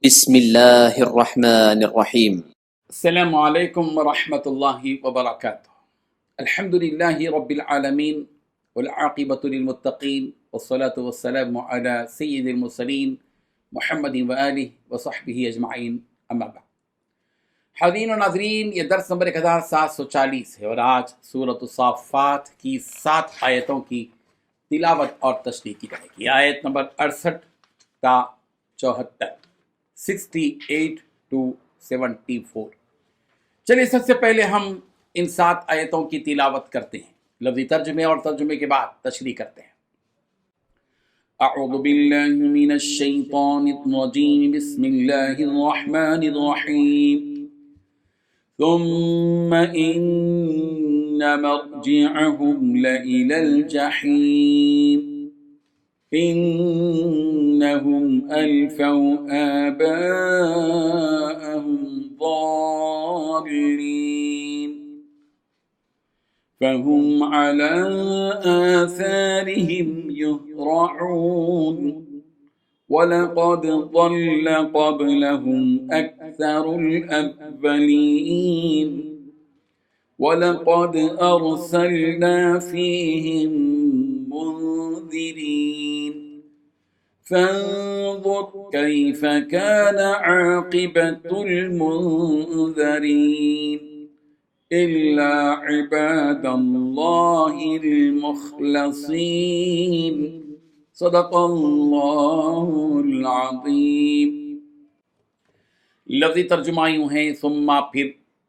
بسم اللہ الرحمن الرحیم۔ السلام علیکم ورحمۃ اللہ وبرکاتہ۔ الحمد للہ رب العالمین والعاقبۃ للمتقین والصلاة والسلام علی سید المرسلین محمد وآلہ وصحبہ اجمعین، اما بعد۔ حاضرین و ناظرین، یہ درس نمبر 1740 ہے اور آج سورۃ الصافات کی 7 آیتوں کی تلاوت اور تشریح کی جائے گی۔ آیت نمبر 68 تا 74، 68 to 74۔ چلیے سب سے پہلے ہم ان 7 آیتوں کی تلاوت کرتے ہیں، لفظی ترجمے اور ترجمے کے بعد تشریح کرتے ہیں۔ اعوذ باللہ من الشیطان الرجیم، بسم اللہ الرحمن الرحیم۔ ثم ان مرجعهم لإلی الجحیم إنهم ألفوا آباءهم ضالين فهم على آثارهم يهرعون ولقد ضل قبلهم أكثر الأولين ولقد أرسلنا فيهم منذرين فانظر كيف كان عاقبة المنذرين إلا عباد الله المخلصين صدق الله العظيم۔ لفظی ترجمہ یوں ہے، ثم پھر،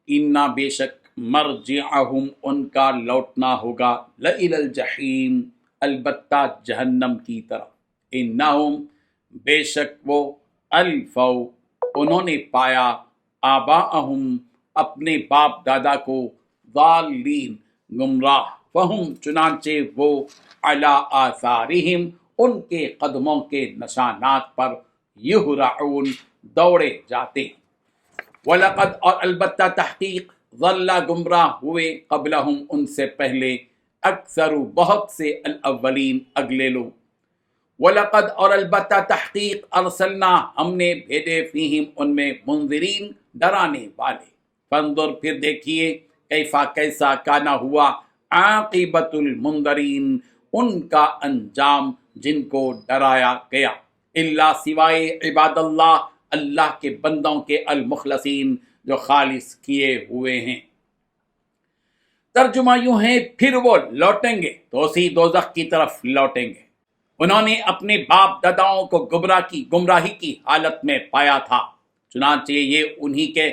انا بے شک، مرجعہم ان کا لوٹنا ہوگا، لإلی الجحیم البتہ جہنم کی طرف، انہم بے شک وہ، الفو انہوں نے پایا، آباءہم اپنے باپ دادا کو، ضالین گمراہ، فہم چنانچہ وہ، علی آثارہم ان کے قدموں کے نشانات پر، یہرعون دوڑے جاتے ہیں، وَلَقَدْ اور البتہ تحقیق، ضل گمراہ ہوئے، قبلہم ان سے پہلے، اکثر بہت سے، الاولین اگلے لوگ، وَلَقَدْ اور البتہ تحقیق، ارسلنا ہم نے بھیجے، فیہم ان میں، منذرین ڈرانے والے، فانظر پھر دیکھیے، کیفا کیسا، کانا ہوا، عاقبۃ المنذرین ان کا انجام جن کو ڈرایا گیا، الا سوائے، عباد اللہ اللہ کے بندوں کے، المخلصین جو خالص کیے ہوئے ہیں۔ ترجمہ یوں ہے، پھر وہ لوٹیں گے تو اسی دوزخ کی طرف لوٹیں گے۔ انہوں نے اپنے باپ داداؤں کو گمراہی کی حالت میں پایا تھا، چنانچہ یہ انہی کے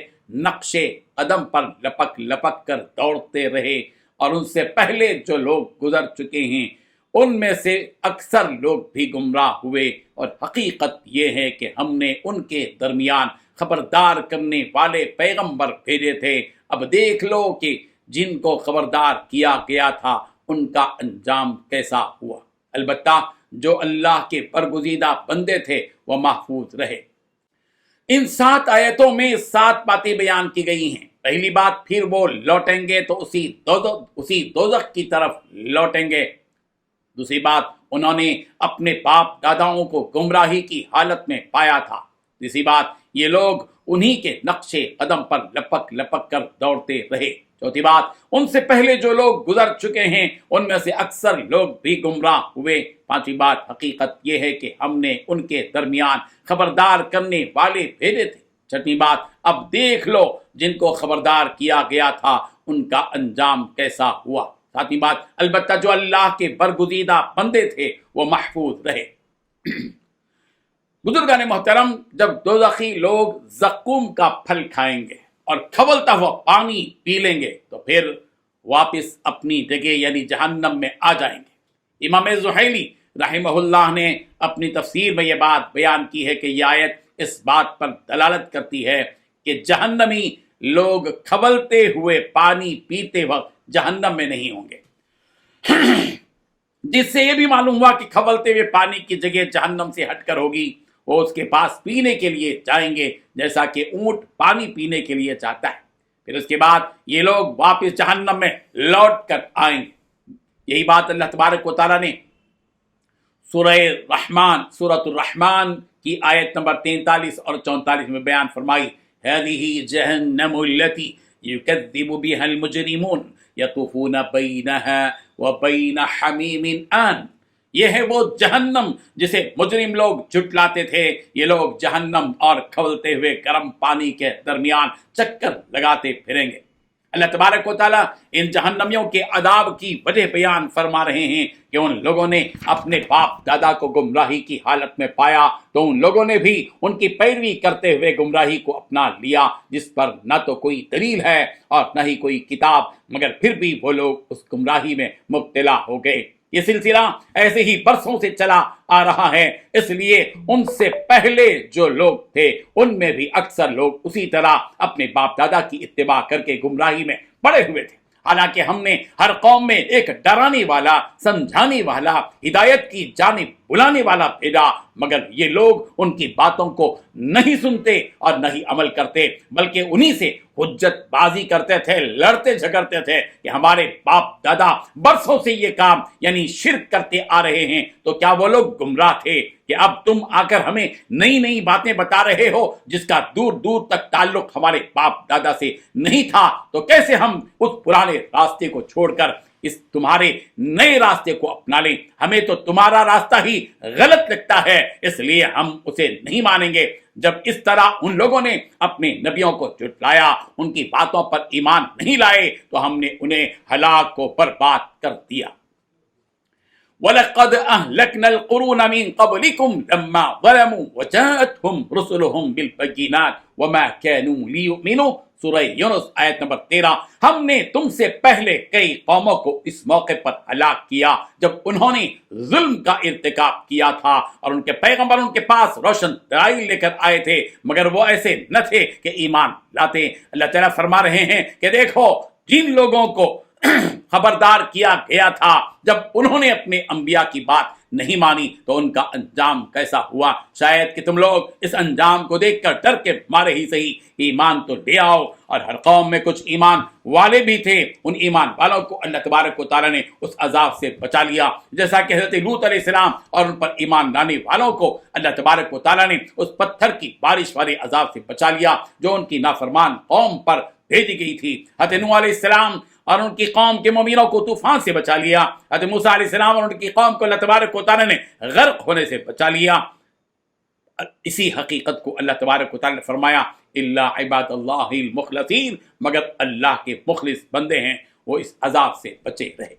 نقش قدم پر لپک لپک کر دوڑتے رہے، اور ان سے پہلے جو لوگ گزر چکے ہیں ان میں سے اکثر لوگ بھی گمراہ ہوئے، اور حقیقت یہ ہے کہ ہم نے ان کے درمیان خبردار کرنے والے پیغمبر بھیجے تھے۔ اب دیکھ لو کہ جن کو خبردار کیا گیا تھا ان کا انجام کیسا ہوا، البتہ جو اللہ کے برگزیدہ بندے تھے وہ محفوظ رہے۔ ان 7 آیتوں میں 7 باتیں بیان کی گئی ہیں۔ پہلی بات، پھر وہ لوٹیں گے تو اسی دوزخ کی طرف لوٹیں گے۔ دوسری بات، انہوں نے اپنے باپ داداؤں کو گمراہی کی حالت میں پایا تھا۔ تیسری بات، یہ لوگ انہی کے نقش قدم پر لپک لپک کر دوڑتے رہے۔ چوتھی بات، ان سے پہلے جو لوگ گزر چکے ہیں ان میں سے اکثر لوگ بھی گمراہ ہوئے۔ پانچویں بات، حقیقت یہ ہے کہ ہم نے ان کے درمیان خبردار کرنے والے بھیجے تھے۔ چھٹی بات، اب دیکھ لو جن کو خبردار کیا گیا تھا ان کا انجام کیسا ہوا۔ ساتویں بات، البتہ جو اللہ کے برگزیدہ بندے تھے وہ محفوظ رہے۔ بزرگان محترم، جب دوزخی لوگ زقوم کا پھل کھائیں گے اور کھولتا ہوا پانی پی لیں گے تو پھر واپس اپنی جگہ یعنی جہنم میں آ جائیں گے۔ امام زحیلی رحمہ اللہ نے اپنی تفسیر میں یہ بات بیان کی ہے کہ یہ آیت اس بات پر دلالت کرتی ہے کہ جہنمی لوگ کھولتے ہوئے پانی پیتے وقت جہنم میں نہیں ہوں گے، جس سے یہ بھی معلوم ہوا کہ کھولتے ہوئے پانی کی جگہ جہنم سے ہٹ کر ہوگی۔ وہ اس کے پاس پینے کے لیے جائیں گے جیسا کہ اونٹ پانی پینے کے لیے جاتا ہے۔ پھر اس کے بعد یہ لوگ واپس جہنم میں لوٹ کر آئیں گے۔ یہی بات اللہ تبارک و تعالیٰ نے سورۃ الرحمن کی آیت نمبر 43 اور 44 میں بیان فرمائی، هذه جہنم التي يكذب بها المجرمون يطوفون بينها وبين حميم آن. یہ ہے وہ جہنم جسے مجرم لوگ جھٹلاتے تھے. یہ لوگ جہنم اور کھولتے ہوئے گرم پانی کے درمیان چکر لگاتے پھریں گے. اللہ تبارک و تعالیٰ ان جہنمیوں کے عذاب کی وجہ بیان فرما رہے ہیں کہ ان لوگوں نے اپنے باپ دادا کو گمراہی کی حالت میں پایا تو ان لوگوں نے بھی ان کی پیروی کرتے ہوئے گمراہی کو اپنا لیا، جس پر نہ تو کوئی دلیل ہے اور نہ ہی کوئی کتاب، مگر پھر بھی وہ لوگ اس گمراہی میں مبتلا ہو گئے. یہ سلسلہ ایسے ہی برسوں سے چلا آ رہا ہے، اس لیے ان سے پہلے جو لوگ تھے ان میں بھی اکثر لوگ اسی طرح اپنے باپ دادا کی اتباع کر کے گمراہی میں پڑے ہوئے تھے. حالانکہ ہم نے ہر قوم میں ایک ڈرانے والا، سمجھانے والا، ہدایت کی جانب بلانے والا بھیجا، مگر یہ لوگ ان کی باتوں کو نہیں سنتے اور نہ ہی عمل کرتے، بلکہ انہی سے حجت بازی کرتے تھے، لڑتے جھگڑتے تھے کہ ہمارے باپ دادا برسوں سے یہ کام یعنی شرک کرتے آ رہے ہیں، تو کیا وہ لوگ گمراہ تھے کہ اب تم آ کر ہمیں نئی نئی باتیں بتا رہے ہو جس کا دور دور تک تعلق ہمارے باپ دادا سے نہیں تھا؟ تو کیسے ہم اس پرانے راستے کو چھوڑ کر اس تمہارے نئے راستے کو اپنا لیں؟ ہمیں تو تمہارا راستہ ہی غلط لگتا ہے، اس لیے ہم اسے نہیں مانیں گے. جب اس طرح ان لوگوں نے اپنے نبیوں کو جھٹلایا، ان کی باتوں پر ایمان نہیں لائے، تو ہم نے انہیں ہلاک و برباد کر دیا. وَلَقَدْ أَهْلَكْنَا الْقُرُونَ مِنْ قَبْلِكُمْ لَمَّا ظَلَمُوا وَجَاءَتْهُمْ رُسُلُهُمْ بِالْبَيِّنَاتِ وَمَا كَانُوا لِيُؤْمِنُوا. سورہ یونس آیت نمبر 13. ہم نے تم سے پہلے کئی قوموں کو اس موقع پر ہلاک کیا جب انہوں نے ظلم کا ارتکاب کیا تھا اور ان کے پیغمبر ان کے پاس روشن دلائل لے کر آئے تھے، مگر وہ ایسے نہ تھے کہ ایمان لاتے. اللہ تعالیٰ فرما رہے ہیں کہ دیکھو جن لوگوں کو خبردار کیا گیا تھا جب انہوں نے اپنے انبیاء کی بات نہیں مانی تو ان کا انجام کیسا ہوا. شاید کہ تم لوگ اس انجام کو دیکھ کر ڈر کے مارے ہی صحیح ایمان تو لے آؤ. اور ہر قوم میں کچھ ایمان والے بھی تھے، ان ایمان والوں کو اللہ تبارک و تعالیٰ نے اس عذاب سے بچا لیا، جیسا کہ حضرت لوط علیہ السلام اور ان پر ایمان لانے والوں کو اللہ تبارک و تعالیٰ نے اس پتھر کی بارش والے عذاب سے بچا لیا جو ان کی نافرمان قوم پر بھیجی گئی تھی. حضرت نوح علیہ السلام اور ان کی قوم کے مومنوں کو طوفان سے بچا لیا. حضرت موسیٰ علیہ السلام اور ان کی قوم کو اللہ تبارک و تعالیٰ نے غرق ہونے سے بچا لیا. اسی حقیقت کو اللہ تبارک و تعالیٰ نے فرمایا الا عباد اللہ المخلصین، مگر اللہ کے مخلص بندے ہیں وہ اس عذاب سے بچے رہے.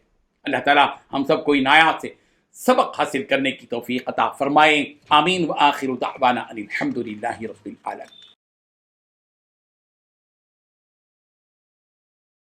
اللہ تعالیٰ ہم سب کو ان آیات سے سبق حاصل کرنے کی توفیق عطا فرمائے. آمین. وآخر دعوانا ان الحمد للہ رب العالمین.